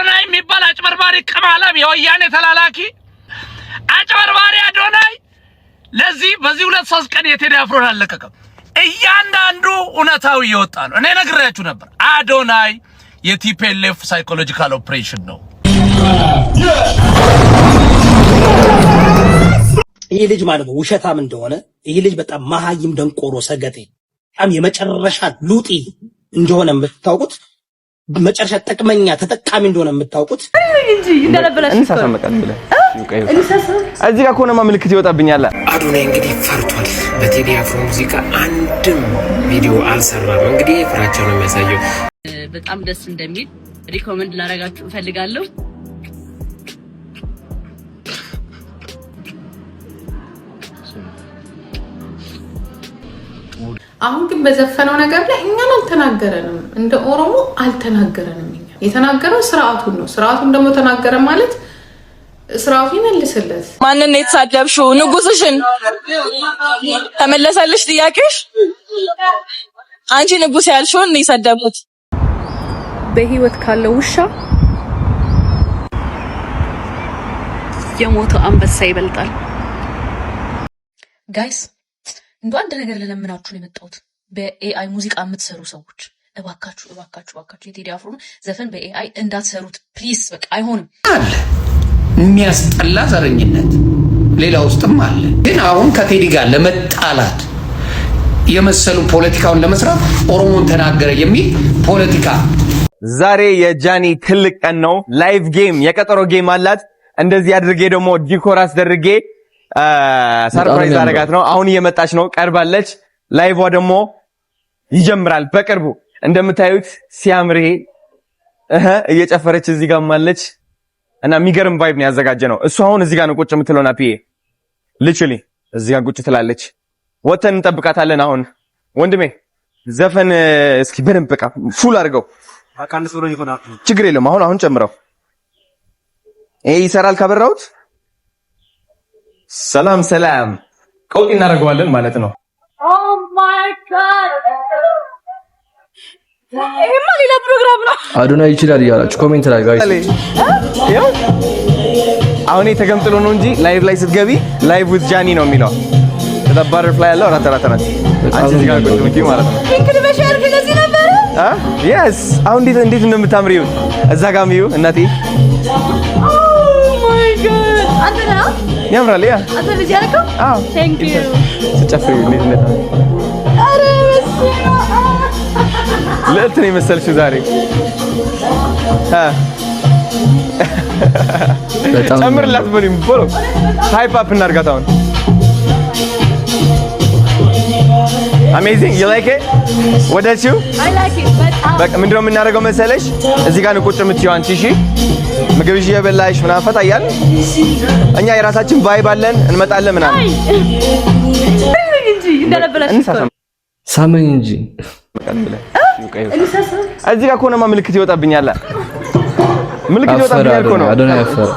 አዶናይ የሚባል አጭበርባሪ ከማለም የወያኔ ተላላኪ አጭበርባሪ አዶናይ ለዚህ በዚህ 2-3 ቀን የቴዲ አፍሮን አለቀቀም። እያንዳንዱ እውነታው እየወጣ ነው። እኔ ነግሬያችሁ ነበር። አዶናይ የቲፒኤልኤፍ ሳይኮሎጂካል ኦፕሬሽን ነው። ይሄ ልጅ ማለት ነው ውሸታም እንደሆነ፣ ይሄ ልጅ በጣም መሃይም ደንቆሮ ሰገጤ በጣም የመጨረሻ ሉጢ እንደሆነ የምታውቁት፣ መጨረሻ ጥቅመኛ ተጠቃሚ እንደሆነ የምታውቁት እንጂ እንደነበረሽ እንሳሳመቃል ብለ እዚህ ጋር ኮነማ ምልክት ይወጣብኛል። አዶናይ እንግዲህ ፈርቷል። በቴዲ አፍሮ ሙዚቃ አንድም ቪዲዮ አልሰራም። እንግዲህ ፍራቻው ነው የሚያሳየው። በጣም ደስ እንደሚል ሪኮመንድ ላደርጋችሁ እፈልጋለሁ። አሁን ግን በዘፈነው ነገር ላይ እኛን አልተናገረንም፣ እንደ ኦሮሞ አልተናገረንም። እኛ የተናገረው ስርዓቱን ነው። ስርዓቱን ደግሞ ተናገረ ማለት ስርዓቱ ይመልስለት። ማንን ነው የተሳደብሽው? ንጉስሽን ተመለሰልሽ ጥያቄሽ? አንቺ ንጉስ ያልሽውን ነው የሰደቡት። በህይወት ካለው ውሻ የሞተው አንበሳ ይበልጣል። ጋይስ እንዶ አንድ ነገር ለለምናችሁ ነው የመጣሁት። በኤአይ ሙዚቃ የምትሰሩ ሰዎች እባካችሁ የቴዲ አፍሮን ዘፈን በኤአይ እንዳትሰሩት ፕሊዝ። በቃ አይሆንም። አለ የሚያስጠላ ዘረኝነት ሌላ ውስጥም አለ። ግን አሁን ከቴዲ ጋር ለመጣላት የመሰሉ ፖለቲካውን ለመስራት ኦሮሞን ተናገረ የሚል ፖለቲካ። ዛሬ የጃኒ ትልቅ ቀን ነው። ላይቭ ጌም የቀጠሮ ጌም አላት። እንደዚህ አድርጌ ደግሞ ዲኮር አስደርጌ ሰርፕራይዝ አደረጋት ነው። አሁን እየመጣች ነው፣ ቀርባለች። ላይቭዋ ደግሞ ይጀምራል በቅርቡ። እንደምታዩት ሲያምር እየጨፈረች እዚህ ጋር ማለች እና የሚገርም ቫይብ ነው ያዘጋጀ ነው። እሱ አሁን እዚህ ጋር ነው ቁጭ የምትለውና ፒኤ ሊትራሊ እዚህ ጋር ቁጭ ትላለች። ወተን እንጠብቃታለን። አሁን ወንድሜ ዘፈን እስኪ በደንብ በቃ ፉል አድርገው። ችግር የለም። አሁን ጨምረው። ይሄ ይሰራል ካበራሁት። ሰላም ቀውጢ እናደርገዋለን ማለት ነው። ኦ ማይ ጋድ ይሄማ ሌላ ፕሮግራም ነው። አዶናይ ይችላል እያላችሁ ኮሜንት ላይ ጋይስ። አሁን ተገምጥሎ ነው እንጂ ላይቭ ላይ ስትገቢ ላይቭ ዊዝ ጃኒ ነው የሚለው። በተባረፍላይ ያለው ራተራተራ አንቺ እዚህ ጋር ቁጭ ብትይ ማለት ነው። እንግዲህ በሻርክ ለዚህ ነበር። yes አሁን እንዴት እንደምታምሪው እዛ ጋር ሚዩ እናቴ። ኦ ማይ ጋድ አንተና ያምራል። ያ አንተ ልጅ ያልከው? አዎ ቴንክ ዩ ተጨፍሪ እንዴት ነው? አረ በስመ ለእንት ነው የመሰልሽው ዛሬ። በጣም ጨምርላት በሉኝ ብሎ ሃይፕ አፕ እናርጋት አሁን። አሜዚንግ ዩ ላይክ ኢት ወደድሽው? አይ ላይክ ኢት በቃ ምንድነው የምናደርገው መሰለሽ? እዚህ ጋር ነው ቁጭ የምትይው አንቺ። እሺ ምግብሽ እየበላሽ ምናምን ፈታ እያልን እኛ የራሳችን ቫይብ አለን፣ እንመጣለን ምናምን እንጂ እንደነበረሽ ሳመኝ እንጂ እዚህ ጋር ኮነማ ምልክት ይወጣብኛል። ምልክት ይወጣብኛል እኮ ነው። አዶናይ አፈረ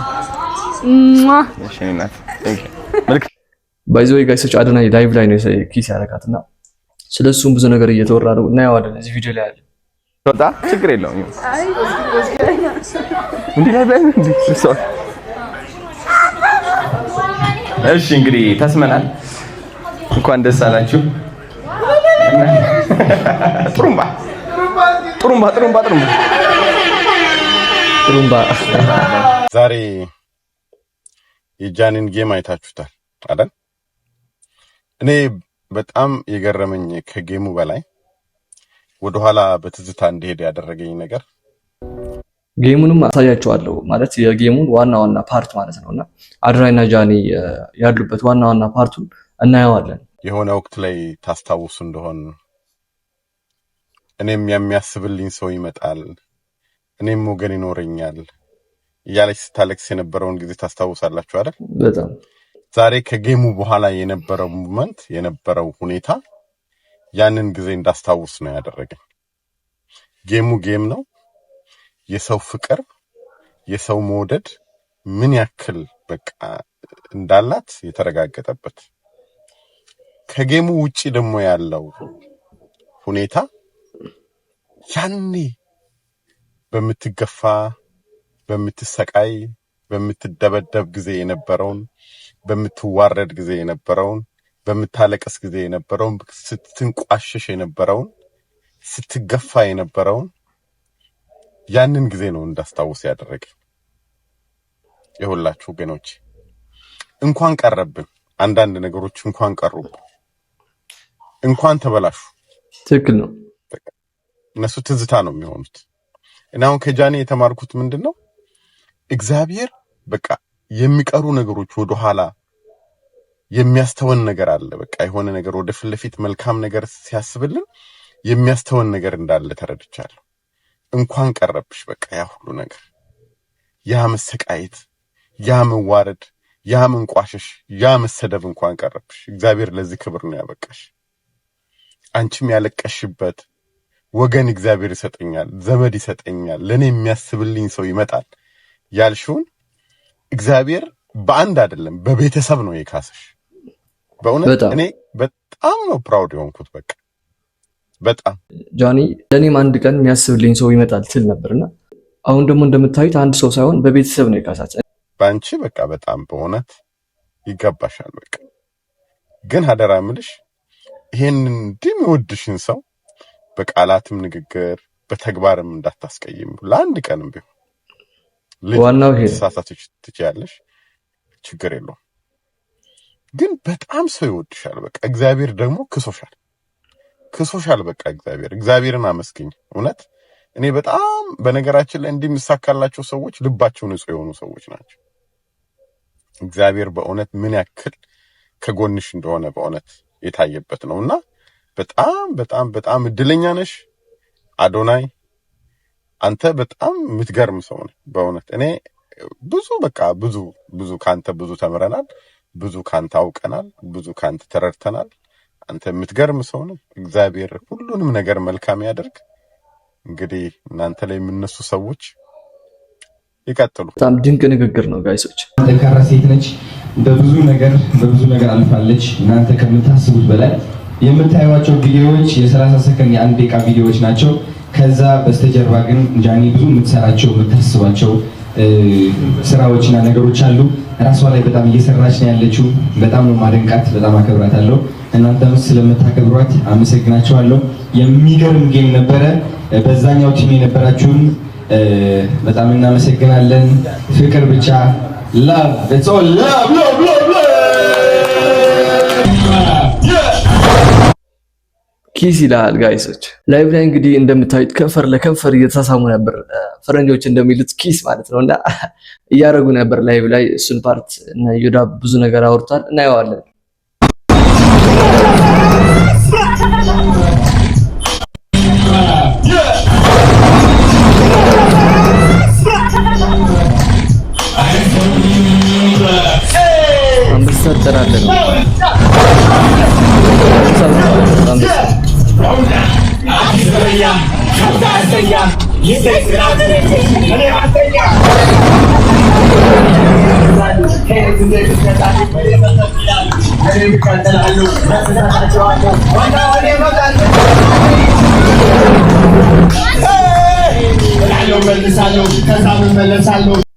እሺ እናት ምልክት ባይዘው ጋይሶች አዶናይ ላይቭ ላይ ነው ኪስ ያደረጋትና ስለሱም ብዙ ነገር እየተወራ ነው እና ያዋለን እዚህ ቪዲዮ ላይ አለ። ወጣ ችግር የለውም። እንዴ ላይ እንዴ እሺ እንግዲህ ተስመናል። እንኳን ደስ አላችሁ። ጥሩምባ ዛሬ የጃኒን ጌም አይታችሁታል አይደል? እኔ በጣም የገረመኝ ከጌሙ በላይ ወደኋላ በትዝታ እንዲሄድ ያደረገኝ ነገር ጌሙንም አሳያችኋለሁ ማለት የጌሙን ዋና ፓርት ማለት ነውና አዶናይና ጃኒ ያሉበት ዋና ፓርቱን እናየዋለን። የሆነ ወቅት ላይ ታስታውሱ እንደሆነ እኔም የሚያስብልኝ ሰው ይመጣል፣ እኔም ወገን ይኖረኛል እያለች ስታለቅስ የነበረውን ጊዜ ታስታውሳላችሁ አይደል? በጣም ዛሬ ከጌሙ በኋላ የነበረው ሞመንት የነበረው ሁኔታ ያንን ጊዜ እንዳስታውስ ነው ያደረገኝ። ጌሙ ጌም ነው። የሰው ፍቅር የሰው መውደድ ምን ያክል በቃ እንዳላት የተረጋገጠበት ከጌሙ ውጪ ደግሞ ያለው ሁኔታ ያኔ በምትገፋ በምትሰቃይ በምትደበደብ ጊዜ የነበረውን በምትዋረድ ጊዜ የነበረውን በምታለቅስ ጊዜ የነበረውን ስትንቋሽሽ የነበረውን ስትገፋ የነበረውን ያንን ጊዜ ነው እንዳስታውስ ያደረገ። የሁላችሁ ወገኖች እንኳን ቀረብን፣ አንዳንድ ነገሮች እንኳን ቀሩብን፣ እንኳን ተበላሹ። ትክክል ነው። እነሱ ትዝታ ነው የሚሆኑት። እና አሁን ከጃኒ የተማርኩት ምንድነው እግዚአብሔር በቃ የሚቀሩ ነገሮች ወደ ኋላ የሚያስተወን ነገር አለ። በቃ የሆነ ነገር ወደ ፊት ለፊት መልካም ነገር ሲያስብልን የሚያስተወን ነገር እንዳለ ተረድቻለሁ። እንኳን ቀረብሽ በቃ ያ ሁሉ ነገር፣ ያ መሰቃየት፣ ያ መዋረድ፣ ያ መንቋሸሽ፣ ያ መሰደብ እንኳን ቀረብሽ። እግዚአብሔር ለዚህ ክብር ነው ያበቃሽ። አንቺም ያለቀሽበት ወገን እግዚአብሔር ይሰጠኛል፣ ዘመድ ይሰጠኛል፣ ለኔ የሚያስብልኝ ሰው ይመጣል ያልሽውን እግዚአብሔር በአንድ አይደለም በቤተሰብ ነው የካሰሽ። በእውነት እኔ በጣም ነው ፕራውድ የሆንኩት። በቃ በጣም ጃኒ ለኔም አንድ ቀን የሚያስብልኝ ሰው ይመጣል ትል ነበርና አሁን ደግሞ እንደምታዩት አንድ ሰው ሳይሆን በቤተሰብ ነው የካሳት። ባንቺ በቃ በጣም በእውነት ይገባሻል። በቃ ግን አደራ ምልሽ ይሄንን እንደሚወድሽን ሰው በቃላትም ንግግር በተግባርም እንዳታስቀይም ለአንድ ቀንም ቢሆን። ዋናው ይሄ ተሳሳተሽ ትችያለሽ፣ ችግር የለውም። ግን በጣም ሰው ይወድሻል። በቃ እግዚአብሔር ደግሞ ክሶሻል። በቃ እግዚአብሔርን አመስግኝ። እውነት እኔ በጣም በነገራችን ላይ እንዲምሳካላቸው ሰዎች ልባቸው ንጹህ የሆኑ ሰዎች ናቸው። እግዚአብሔር በእውነት ምን ያክል ከጎንሽ እንደሆነ በእውነት የታየበት ነውና በጣም በጣም በጣም እድለኛ ነሽ አዶናይ። አንተ በጣም የምትገርም ሰው ነህ በእውነት። እኔ ብዙ ካንተ ብዙ ተምረናል፣ ብዙ ካንተ አውቀናል፣ ብዙ ካንተ ተረድተናል። አንተ የምትገርም ሰው ነህ። እግዚአብሔር ሁሉንም ነገር መልካም ያደርግ። እንግዲህ እናንተ ላይ የምነሱ ሰዎች ይቀጥሉ። በጣም ድንቅ ንግግር ነው ጋይሶች። ጠንካራ ሴት ነች። በብዙ ነገር አልፋለች። እናንተ ከምታስቡት በላይ የምታዩዋቸው ቪዲዮዎች የ30 ሰከንድ የ1 ደቂቃ ቪዲዮዎች ናቸው። ከዛ በስተጀርባ ግን ጃኒ ብዙ የምትሰራቸው የምታስባቸው ስራዎችና ነገሮች አሉ። ራሷ ላይ በጣም እየሰራች ነው ያለችው። በጣም ነው ማደንቃት፣ በጣም አከብራታለሁ። እናንተም ስለምታከብሯት አመሰግናችኋለሁ። የሚገርም ጌም ነበረ። በዛኛው ቲም የነበራችሁን በጣም እናመሰግናለን። ፍቅር ብቻ love, it's all love. ኪስ ይላል ጋይሶች። ላይቭ ላይ እንግዲህ እንደምታዩት ከንፈር ለከንፈር እየተሳሳሙ ነበር። ፈረንጆች እንደሚሉት ኪስ ማለት ነውና እያደረጉ ነበር ላይቭ ላይ። እሱን ፓርት እና ዮዳ ብዙ ነገር አውርቷል፣ እናየዋለን። አንበሳ ተራለ ነው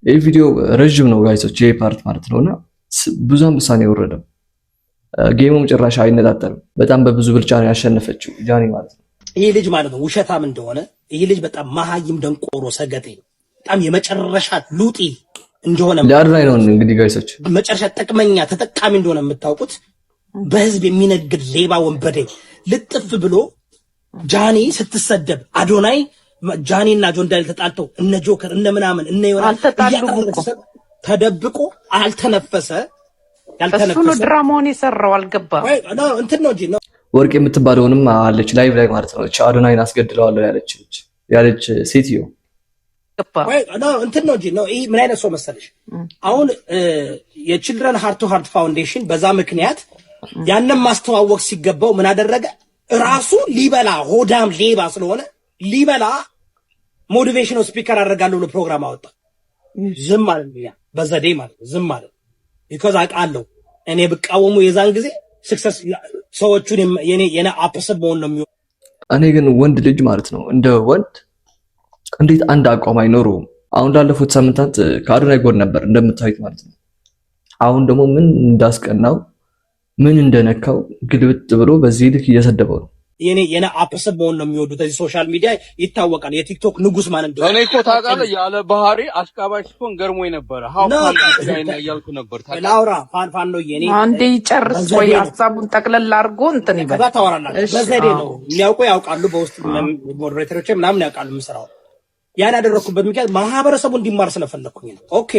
ይህ ቪዲዮ ረጅም ነው ጋይሶች፣ ይህ ፓርት ማለት ነውና ብዙ አንበሳ ነው የወረደው። ጌሙም ጭራሽ አይነጣጠልም። በጣም በብዙ ብልጫ ነው ያሸነፈችው ጃኒ ማለት ነው። ይሄ ልጅ ማለት ነው ውሸታም እንደሆነ፣ ይሄ ልጅ በጣም መሃይም ደንቆሮ ሰገጤ በጣም የመጨረሻ ሉጢ እንደሆነ ለአድራይ ነው እንግዲህ ጋይሶች፣ መጨረሻ ጥቅመኛ ተጠቃሚ እንደሆነ የምታውቁት በህዝብ የሚነግድ ሌባ ወንበዴ ልጥፍ ብሎ ጃኒ ስትሰደብ አዶናይ ጃኒና ጆን ዳንኤል ተጣልተው እነ ጆከር እነ ምናምን እነ ይወራል ተደብቆ አልተነፈሰ እሱ ነው ድራማውን የሰራው። አልገባም እንትን ነው እንጂ ነው። ወርቅ የምትባለውንም አለች ላይቭ ላይ ማለት ነው። አዶናይን አስገድለዋለሁ ያለች ሴትዮ እንትን ነው እንጂ ነው። ይሄ ምን አይነት ሰው መሰለሽ? አሁን የችልድረን ሃርት ቱ ሃርት ፋውንዴሽን በዛ ምክንያት ያንን ማስተዋወቅ ሲገባው ምን አደረገ? ራሱ ሊበላ ሆዳም ሌባ ስለሆነ ሊበላ ሞቲቬሽናል ስፒከር አደርጋለሁ ብሎ ፕሮግራም አወጣ። ዝም ማለት ነው፣ በዘዴ ማለት ነው። ዝም ማለት because አውቃለሁ እኔ ብቃወሙ የዛን ጊዜ ሰክሰስ ሰዎቹን የኔ አፕሰብ መሆን ነው የሚሆነው። እኔ ግን ወንድ ልጅ ማለት ነው እንደ ወንድ እንዴት አንድ አቋም አይኖረውም? አሁን ላለፉት ሳምንታት ከአዶናይ ጎን ነበር እንደምታዩት ማለት ነው። አሁን ደግሞ ምን እንዳስቀናው ምን እንደነካው ግልብጥ ብሎ በዚህ ልክ እየሰደበው ነው። የኔ አፕሰብ መሆን ነው የሚወዱት እዚህ ሶሻል ሚዲያ ይታወቃል። የቲክቶክ ንጉስ ማለት ነው። እኔ እኮ ታውቃለህ ያለ ባህሪ አሽቃባጭ ሲሆን ገርሞኝ ነበር። ያልኩ ነበር ላውራ ፋን ነው የኔ አንዴ ጨርስ ወይ ሐሳቡን ጠቅለል አድርጎ እንትን ይበል። ከዛ ታወራላችሁ። በዘዴ ነው የሚያውቁ ያውቃሉ። በውስጥ ሞዴሬተሮች ምናምን ያውቃሉ የምሰራው። ያን ያደረኩበት ምክንያት ማህበረሰቡ እንዲማር ስለፈለኩኝ ነው። ኦኬ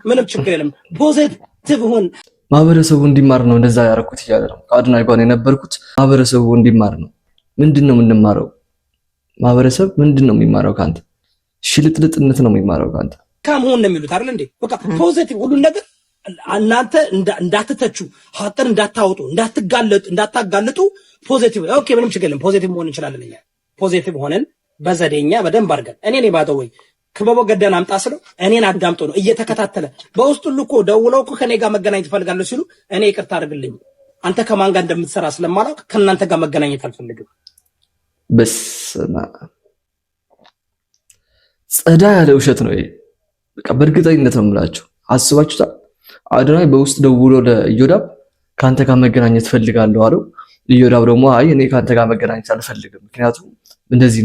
ምንም ችግር የለም። ፖዚቲቭ ሁን። ማህበረሰቡ እንዲማር ነው እንደዛ ያደረኩት እያለ ነው። ከአዶናይ ጋር የነበርኩት ማህበረሰቡ እንዲማር ነው። ምንድነው የምንማረው? ማህበረሰብ ምንድነው የሚማረው ካንተ? ሽልጥልጥነት ነው የሚማረው ካንተ። ካምሆን ነው የሚሉት አይደል እንዴ? በቃ ፖዚቲቭ ሁሉ ነገር እናንተ እንዳትተቹ፣ ሀቅን እንዳታወጡ፣ እንዳታጋልጡ ፖዚቲቭ ኦኬ ምንም ችግር የለም። ፖዚቲቭ መሆን እንችላለን። እኛ ፖዚቲቭ ሆነን በዘዴኛ በደንብ አድርገን እኔ ባደው ወይ ክበቦ ገደን አምጣ ስለው እኔን አዳምጦ ነው እየተከታተለ በውስጡ ልኮ ደውለው እኮ ከኔ ጋር መገናኘት ይፈልጋሉ ሲሉ እኔ ይቅርታ አድርግልኝ አንተ ከማን ጋር እንደምትሰራ ስለማላውቅ ከእናንተ ጋር መገናኘት አልፈልግም። በስማ ጸዳ ያለ ውሸት ነው ይሄ። በቃ በእርግጠኝነት ነው የምላችሁ። አስባችሁታል? አዶናይ በውስጥ ደውሎ ለኢዮዳብ ካንተ ጋር መገናኘት ፈልጋለሁ አለው። ኢዮዳብ ደግሞ አይ እኔ ካንተ ጋር መገናኘት አልፈልግም ምክንያቱም እንደዚህ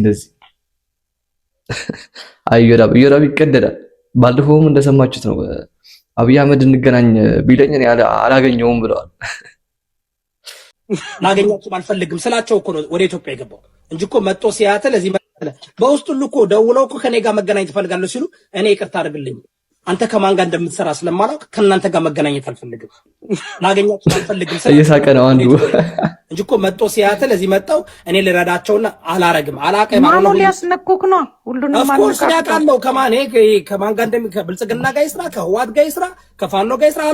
አይ ኢዮዳብ ይቀደዳል። ባለፈውም እንደሰማችሁት ነው አብይ አህመድ እንገናኝ ቢለኝ እኔ አላገኘውም ብለዋል። ማገኛችሁ አልፈልግም ስላቸው እኮ ነው ወደ ኢትዮጵያ የገባው እንጂ እኮ መጥቶ ሲያተል እዚህ በውስጡ ልኮ ደውለው እኮ ከኔ ጋር መገናኘት ይፈልጋሉ ሲሉ እኔ ይቅርታ አድርግልኝ አንተ ከማን ጋር እንደምትሰራ ስለማላውቅ ከእናንተ ጋር መገናኘት አልፈልግም። ማገኛችሁ አልፈልግም እየሳቀ ነው አንዱ እንጂ እኮ መጥቶ ሲያተል እዚህ መጣው እኔ ልረዳቸውና አላረግም አላቀም ማኑ ሊያስነኩክ ነው ሁሉንም ማን ነው ያውቃለው ከማን ጋር ብልጽግና ጋር ይስራ ከህዋት ጋር ይስራ ከፋኖ ጋር ይስራ።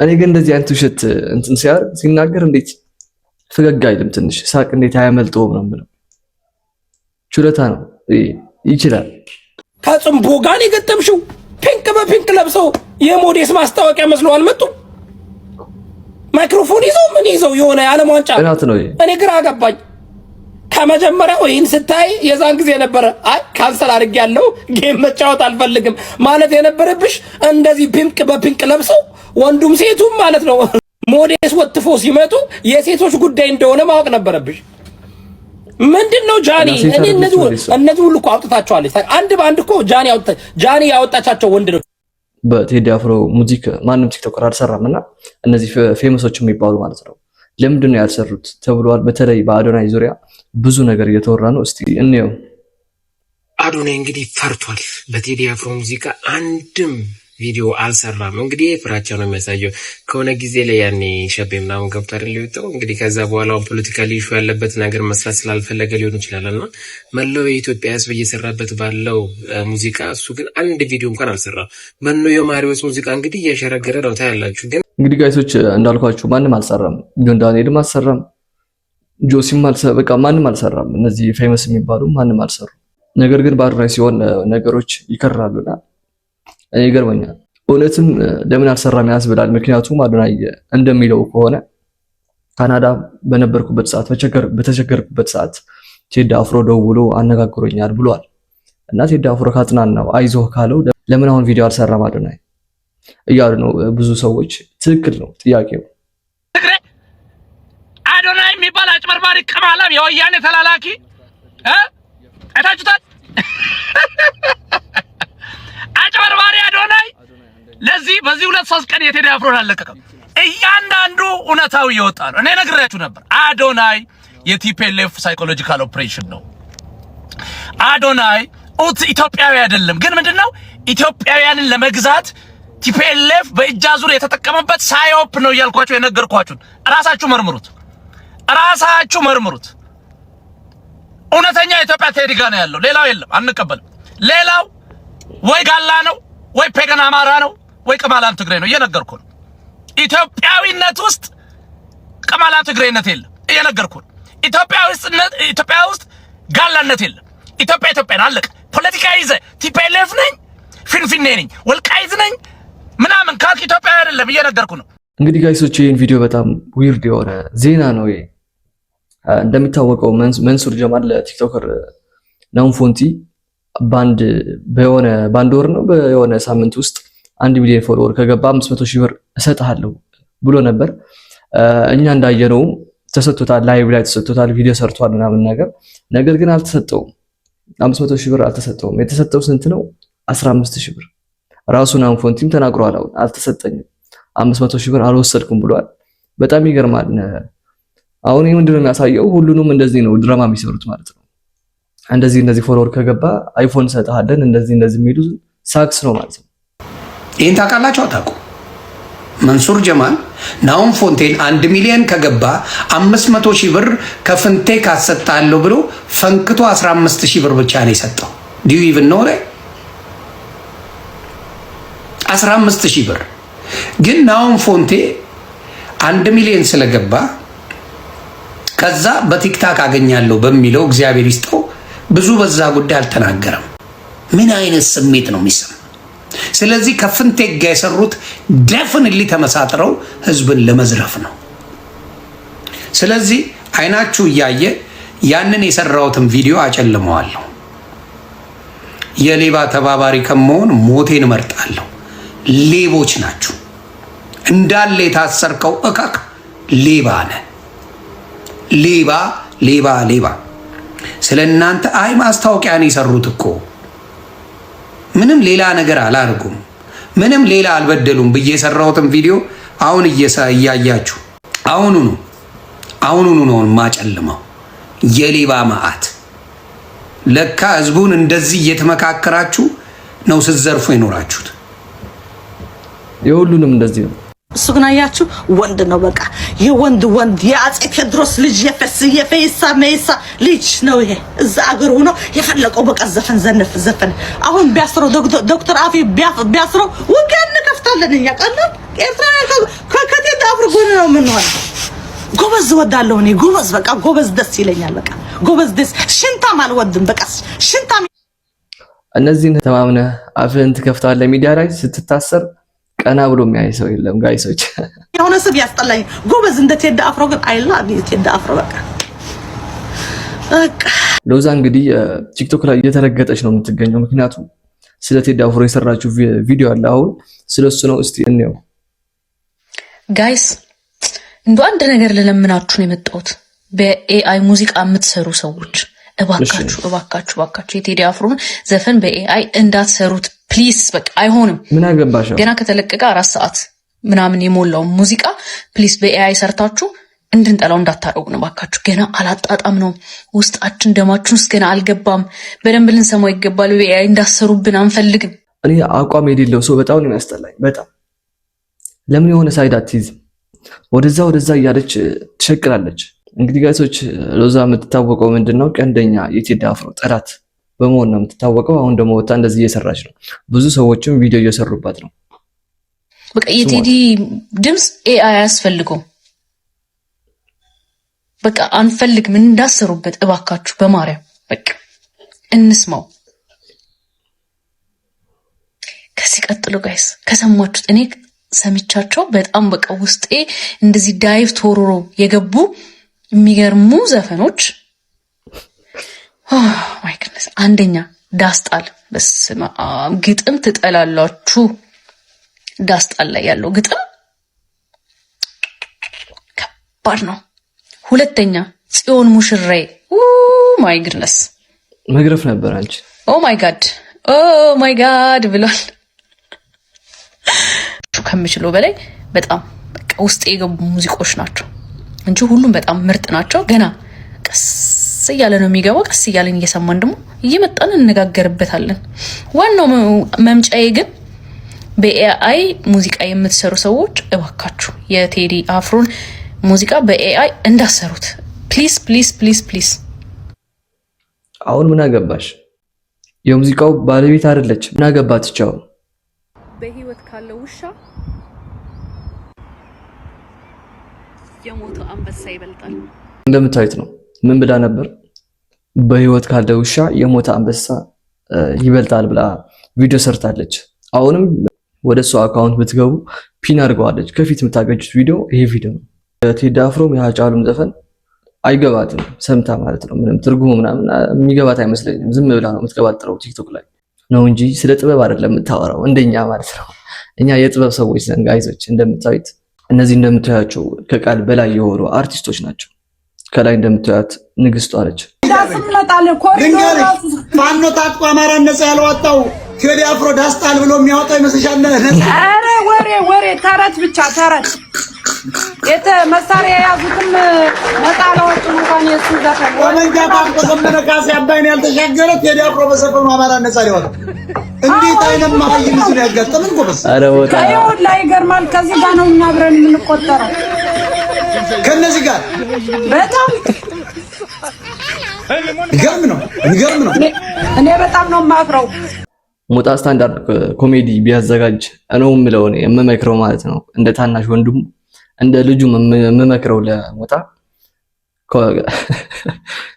እኔ ግን እንደዚህ አይነት ውሸት እንትን ሲናገር እንዴት ፈገግ አይልም? ትንሽ ሳቅ እንዴት አያመልጠውም ነው የምለው። ችሎታ ነው ይችላል። ከጽምቦ ጋር የገጠምሽው ፒንክ በፒንክ ለብሰው የሞዴስ ማስታወቂያ መስሎ አልመጡም። ማይክሮፎን ይዘው ምን ይዘው የሆነ የዓለም ዋንጫ ነው። እኔ ግራ ገባኝ። ከመጀመሪያው ይህን ስታይ የዛን ጊዜ ነበረ አይ ካንሰል አድርጌያለሁ ጌም መጫወት አልፈልግም ማለት የነበረብሽ። እንደዚህ ፒንክ በፒንክ ለብሰው ወንዱም ሴቱም ማለት ነው ሞዴስ ወጥፎ ሲመጡ የሴቶች ጉዳይ እንደሆነ ማወቅ ነበረብሽ። ምንድነው ጃኒ እነዚህ ሁሉ እኮ አውጥታቸዋለች። አንድ በአንድ እኮ ጃኒ ያወጣቻቸው ወንድ ነው። በቴዲ አፍሮ ሙዚክ ማንም ቲክቶከር አልሰራምና እነዚህ ፌመሶች የሚባሉ ማለት ነው ለምንድን ነው ያልሰሩት ተብሏል። በተለይ በአዶናይ ዙሪያ ብዙ ነገር እየተወራ ነው። እስቲ እንየው። አዶናይ እንግዲህ ፈርቷል። በቴዲ አፍሮ ሙዚቃ አንድም ቪዲዮ አልሰራም። እንግዲህ ፍራቻ ነው የሚያሳየው። ከሆነ ጊዜ ላይ ያኔ ሸቤ ምናምን ገብቶ አይደል የወጣው። እንግዲህ ከዛ በኋላ ፖለቲካሊ ኢሹ ያለበት ነገር መስራት ስላልፈለገ ሊሆን ይችላልና መላው የኢትዮጵያ ሕዝብ እየሰራበት ባለው ሙዚቃ እሱ ግን አንድ ቪዲዮ እንኳን አልሰራም። መኖ የማሪዎስ ሙዚቃ እንግዲህ እየሸረገረ ነው ታያላችሁ። ግን እንግዲህ ጋይሶች እንዳልኳችሁ ማንም አልሰራም። ጆን ዳንኤልም አልሰራም፣ ጆሲም በቃ ማንም አልሰራም። እነዚህ ፌመስ የሚባሉ ማንም አልሰሩ። ነገር ግን በአዶናይ ሲሆን ነገሮች ይከራሉና እኔ ይገርመኛል። እውነትም ለምን አልሰራም ያስብላል። ምክንያቱም አዶናይ እንደሚለው ከሆነ ካናዳ በነበርኩበት ሰዓት በተቸገርኩበት ሰዓት ቴዲ አፍሮ ደውሎ አነጋግሮኛል ብሏል። እና ቴዲ አፍሮ ካጽናናው አይዞህ ካለው ለምን አሁን ቪዲዮ አልሰራም አዶናይ እያሉ ነው ብዙ ሰዎች። ትክክል ነው ጥያቄው። አዶናይ የሚባል አጭበርባሪ ከማላም የወያኔ ተላላኪ አይታችሁታል። አጭበርባሪ አዶናይ በዚህ 2-3 ቀን የቴዲ አፍሮን አለቀቀም። እያንዳንዱ እውነታው እየወጣ ነው። እኔ ነግሬያችሁ ነበር። አዶናይ የቲፒኤልኤፍ ሳይኮሎጂካል ኦፕሬሽን ነው። አዶናይ ኢትዮጵያዊ አይደለም። ግን ምንድነው ኢትዮጵያውያንን ለመግዛት ቲፒኤልኤፍ በእጅ አዙር የተጠቀመበት ሳይኦፕ ነው እያልኳችሁ የነገርኳችሁን ራሳችሁ መርምሩት። እውነተኛ ኢትዮጵያ ቴዲ ጋር ነው ያለው። ሌላው የለም፣ አንቀበልም። ሌላው ወይ ጋላ ነው ወይ ፔገን አማራ ነው ወይ ቅማላም ትግሬ ነው። እየነገርኩ ነው። ኢትዮጵያዊነት ውስጥ ቅማላም ትግሬነት የለም። እየነገርኩ ነው። ኢትዮጵያ ውስጥ ጋላነት የለም። ኢትዮጵያን አለቀ። ፖለቲካ ይዘ ቲፒኤልኤፍ ነኝ ፊንፊኔ ነኝ ወልቃይት ነኝ ምናምን ካልክ ኢትዮጵያ አይደለም። እየነገርኩ ነው። እንግዲህ ጋይሶች ይህን ቪዲዮ በጣም ዊርድ የሆነ ዜና ነው። እንደሚታወቀው መንሱር ጀማል ለቲክቶከር ናሆም ፎንቲ በአንድ ወር ነው በሆነ ሳምንት ውስጥ 1 ሚሊዮን ፎሎወር ከገባ 500 ሺህ ብር እሰጥሃለሁ ብሎ ነበር። እኛ እንዳየነው ተሰጥቶታል፣ ላይቭ ላይ ተሰጥቶታል፣ ቪዲዮ ሰርቷል ምናምን ነገር ግን አልተሰጠውም። 500 ሺህ ብር አልተሰጠውም። የተሰጠው ስንት ነው? 15 ሺህ ብር። ራሱን አንፎንቲም ተናግሯል። አሁን አልተሰጠኝም 500 ሺህ ብር አልወሰድኩም ብሏል። በጣም ይገርማል። አሁን ይሄ ምንድነው የሚያሳየው? ሁሉንም እንደዚህ ነው ድራማ የሚሰሩት ማለት ነው። እንደዚህ ፎሎወር ከገባ አይፎን ሰጣለን እንደዚህ የሚሉ ሳክስ ነው ማለት ነው። ይሄን ታውቃላችሁ አታውቁ? መንሱር ጀማል ናውን ፎንቴን 1 ሚሊዮን ከገባ 500 ሺህ ብር ከፍንቴ ካሰጣለሁ ብሎ ፈንክቶ 15 ሺህ ብር ብቻ ነው የሰጠው። do you even know that 15 ሺህ ብር ግን ናውን ፎንቴ 1 ሚሊዮን ስለገባ ከዛ በቲክታክ አገኛለሁ በሚለው እግዚአብሔር ይስጠው ብዙ በዛ ጉዳይ አልተናገረም። ምን አይነት ስሜት ነው የሚሰማው? ስለዚህ ከፍንቴ ጋር የሰሩት ዴፊኒትሊ ተመሳጥረው ህዝብን ለመዝረፍ ነው። ስለዚህ አይናችሁ እያየ ያንን የሰራሁትን ቪዲዮ አጨልመዋለሁ። የሌባ ተባባሪ ከመሆን ሞቴን እመርጣለሁ። ሌቦች ናችሁ እንዳለ የታሰርከው እካክ ሌባ ነህ። ሌባ ስለ እናንተ አይ ማስታወቂያ ነው የሰሩት እኮ ምንም ሌላ ነገር አላርጉም፣ ምንም ሌላ አልበደሉም ብዬ የሰራሁትን ቪዲዮ አሁን እያያችሁ አሁኑኑ ነው ማጨልመው። የሌባ ማአት ለካ ህዝቡን እንደዚህ እየተመካከራችሁ ነው ስትዘርፉ የኖራችሁት። የሁሉንም እንደዚህ ነው። እሱ ግን አያችሁ ወንድ ነው በቃ የወንድ የአፄ ቴዎድሮስ ልጅ የፈይሳ መይሳ ልጅ ነው ይሄ። እዛ አገር ሆኖ የፈለቀው በቃ ዘፈን አሁን ቢያስረው ዶክተር አፊ ቢያስረው ውጊያ እንከፍታለን እኛ ቀላል ኤርትራ ከቴዲ አፍሮ ጎን ነው የምንሆነው። ጎበዝ ወዳለሁ እኔ ጎበዝ በቃ ጎበዝ ደስ ይለኛል። በቃ ጎበዝ ደስ ሽንታም አልወድም በቃ ሽንታም። እነዚህን ተማምነህ አፍህን ትከፍታለህ ሚዲያ ላይ ስትታሰር ቀና ብሎ የሚያይ ሰው የለም ጋይሶች። የሆነ ስብ ያስጠላኝ ጎበዝ እንደ ቴዲ አፍሮ ግን አይላ ቴዲ አፍሮ በቃ ሎዛ እንግዲህ ቲክቶክ ላይ እየተረገጠች ነው የምትገኘው። ምክንያቱም ስለ ቴዲ አፍሮ የሰራችው ቪዲዮ አለ። አሁን ስለሱ ነው እስቲ እንየው ጋይስ። እንደ አንድ ነገር ለለምናችሁ ነው የመጣሁት። በኤአይ ሙዚቃ የምትሰሩ ሰዎች እባካችሁ የቴዲ አፍሮን ዘፈን በኤአይ እንዳትሰሩት ፕሊስ። በቃ አይሆንም። ምን አገባሽ? ገና ከተለቀቀ 4 ሰዓት ምናምን የሞላው ሙዚቃ ፕሊስ በኤአይ ሰርታችሁ እንድንጠላው እንዳታረጉ ነው ባካችሁ። ገና አላጣጣም ነው ውስጣችን ደማችን ውስጥ ገና አልገባም። በደንብ ልንሰማው ይገባል። በኤአይ እንዳሰሩብን አንፈልግም። እኔ አቋም የሌለው ሰው በጣም ነው የሚያስጠላኝ። በጣም ለምን የሆነ ሳይድ አትይዝም? ወደዛ እያለች ትሸቅላለች። እንግዲህ ጋይሶች ሎዛ የምትታወቀው ምንድነው? ቀንደኛ የቴዲ አፍሮ ጠላት በመሆን ነው የምትታወቀው። አሁን ደግሞ ወጣ እንደዚህ እየሰራች ነው። ብዙ ሰዎችም ቪዲዮ እየሰሩባት ነው። በቃ የቴዲ ድምጽ ኤአይ አያስፈልገውም። በቃ አንፈልግም፣ እንዳሰሩበት እባካችሁ በማርያም በቃ እንስማው። ከዚህ ቀጥሎ ጋይስ ከሰማችሁት እኔ ሰምቻቸው በጣም በቃ ውስጤ እንደዚህ ዳይቭ ቶሮሮ የገቡ የሚገርሙ ዘፈኖች ማይ ጎድነስ። አንደኛ ዳስጣል፣ በስመ አብ ግጥም ትጠላላችሁ። ዳስጣል ላይ ያለው ግጥም ከባድ ነው። ሁለተኛ ጽዮን ሙሽራዬ ማይ ጎድነስ መግረፍ ነበር አንቺ ኦ ማይ ጋድ ብሏል። ከምችለው በላይ በጣም በቃ ውስጥ የገቡ ሙዚቆች ናቸው እንጂ ሁሉም በጣም ምርጥ ናቸው። ገና ቀስ እያለ ነው የሚገባው። ቀስ እያለን እየሰማን ደግሞ እየመጣን እንነጋገርበታለን። ዋናው መምጫዬ ግን በኤአይ ሙዚቃ የምትሰሩ ሰዎች እባካችሁ የቴዲ አፍሮን ሙዚቃ በኤአይ እንዳሰሩት ፕሊዝ ፕሊዝ ፕሊዝ ፕሊዝ። አሁን ምን አገባሽ? የሙዚቃው ባለቤት አይደለች። ምን አገባት? ቻው። በህይወት ካለው ውሻ የሞተ አንበሳ ይበልጣል። እንደምታዩት ነው። ምን ብላ ነበር? በህይወት ካለው ውሻ የሞተ አንበሳ ይበልጣል ብላ ቪዲዮ ሰርታለች። አሁንም ወደ እሷ አካውንት ብትገቡ ፒን አድርገዋለች። ከፊት የምታገኙት ቪዲዮ ይሄ ቪዲዮ ነው። ቴዲ አፍሮም የሃጫሉም ዘፈን አይገባትም ሰምታ ማለት ነው። ምንም ትርጉሙ ምናምን የሚገባት አይመስለኝም። ዝም ብላ ነው የምትቀባጥረው ቲክቶክ ላይ ነው እንጂ ስለ ጥበብ አይደለም የምታወራው እንደኛ ማለት ነው። እኛ የጥበብ ሰዎች ነን ጋይዞች። እንደምታዩት እነዚህ እንደምታያቸው ከቃል በላይ የሆኑ አርቲስቶች ናቸው። ከላይ እንደምታዩት ንግስቷ ነች። ፋኖ ታጥቆ አማራን ነፃ ያልወጣው ቴዲ አፍሮ ዳስጣል ብሎ የሚያወጣው ይመስልሻል? ኧረ ወሬ ተረት ብቻ ተረት። መሳሪያ የያዙትም ነፃ ለወጡ እንኳን የሱ ዘፈን ወመንጃ ታጥቆ ዘመነ ካሴ አባይን ያልተሻገረ ቴዲ አፍሮ በዘፈኑ አማራን ነፃ ሊወጣ እንዴት አይነት ማይም ነው ያጋጠመን ጎበስ። ኧረ ወጣ ከይሁን ላይ ይገርማል። ከዚህ ጋር ነው እኛ አብረን የምንቆጠረው ከነዚህ ጋር በጣም ይገርም ነው። እኔ በጣም ነው የማፍረው። ሞጣ ስታንዳርድ ኮሜዲ ቢያዘጋጅ ነው የምለው እኔ የምመክረው ማለት ነው። እንደ ታናሽ ወንድሙ እንደ ልጁ የምመክረው ለሞጣ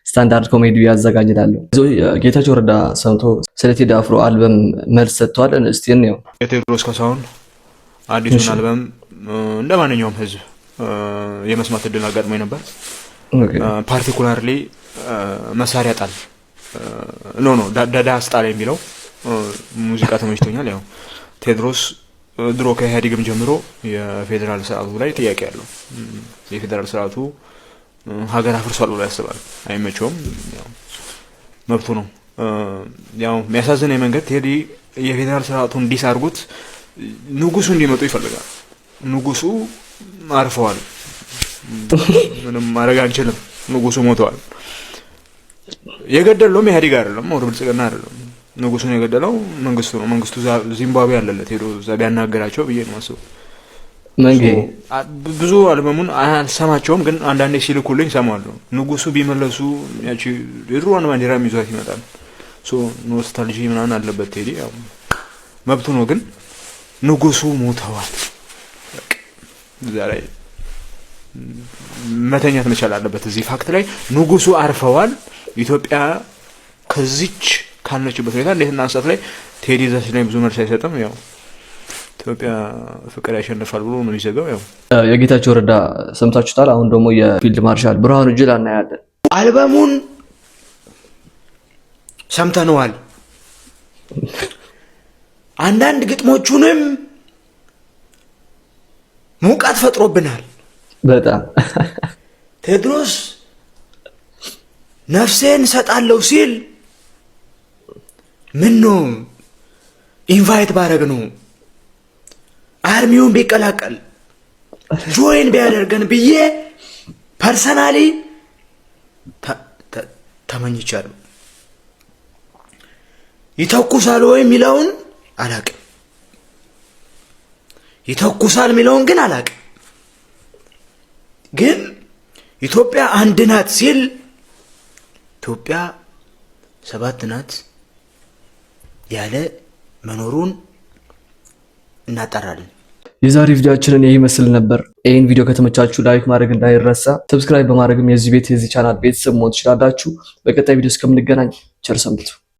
ስታንዳርድ ኮሜዲ ቢያዘጋጅ እላለሁ። ጌታቸው ረዳ ሰምቶ ስለ ቴዲ አፍሮ አልበም መልስ ሰጥቷል። እስቲ እንየው። የቴዎድሮስ ካሳሁን አዲሱን አልበም እንደ ማንኛውም ህዝብ የመስማት እድል አጋጥሞኝ ነበር። ፓርቲኩላርሊ መሳሪያ ጣል ኖ ዳዳ አስጣል የሚለው ሙዚቃ ተመችቶኛል። ያው ቴዎድሮስ ድሮ ከኢህአዴግም ጀምሮ የፌዴራል ስርዓቱ ላይ ጥያቄ ያለው የፌዴራል ስርዓቱ ሀገር አፍርሷል ብሎ ያስባል። አይመቸውም፣ ያው መብቱ ነው። ያው የሚያሳዝነኝ መንገድ ቴዲ የፌዴራል ስርዓቱን እንዲስ አድርጉት ንጉሱ እንዲመጡ ይፈልጋል። ንጉሱ አርፈዋል፣ ምንም ማድረግ አንችልም። ንጉሱ ሞተዋል። የገደለውም ኢህአዴግ አይደለም፣ ወደ ብልጽግና አይደለም። ንጉሱን የገደለው መንግስቱ ነው። መንግስቱ ዚምባብዌ ያለለት ሄዶ እዛ ቢያናገራቸው ብዬ ነው ማስበው። ብዙ አልበሙን አልሰማቸውም፣ ግን አንዳንዴ ሲልኩልኝ ሰማለሁ። ንጉሱ ቢመለሱ ያቺ የድሮዋን ባንዲራ ይዟት ይመጣል። ኖስታልጂ ምናምን አለበት ቴዲ፣ ያው መብቱ ነው። ግን ንጉሱ ሞተዋል፣ እዛ ላይ መተኛት መቻል አለበት። እዚህ ፋክት ላይ ንጉሱ አርፈዋል። ኢትዮጵያ ከዚች ካለችበት ሁኔታ እንዴት እናንሳት ላይ ቴዲ ዘስ ላይ ብዙ መልስ አይሰጥም። ያው ኢትዮጵያ ፍቅር ያሸንፋል ብሎ ነው የሚዘጋው። ያው የጌታቸው ረዳ ሰምታችሁታል። አሁን ደግሞ የፊልድ ማርሻል ብርሃኑ ጁላ እናያለን። አልበሙን ሰምተነዋል። አንዳንድ ግጥሞቹንም ሙቀት ፈጥሮብናል በጣም። ቴዎድሮስ ነፍሴን ሰጣለሁ ሲል ምን ነው ኢንቫይት ባረግ ነው አርሚውን ቢቀላቀል ጆይን ቢያደርገን ብዬ ፐርሰናሊ ተመኝቻለሁ። ይተኩሳል ወይ የሚለውን አላቅም፣ ይተኩሳል የሚለውን ግን አላቅም። ግን ኢትዮጵያ አንድ ናት ሲል ኢትዮጵያ 7 ናት ያለ መኖሩን እናጠራለን። የዛሬ ቪዲዮአችንን ይህ ይመስል ነበር። ይህን ቪዲዮ ከተመቻችሁ ላይክ ማድረግ እንዳይረሳ፣ ሰብስክራይብ በማድረግም የዚህ ቻናል ቤተሰብ መሆን ትችላላችሁ። በቀጣይ ቪዲዮ እስከምንገናኝ ቸር ሰንብቱ።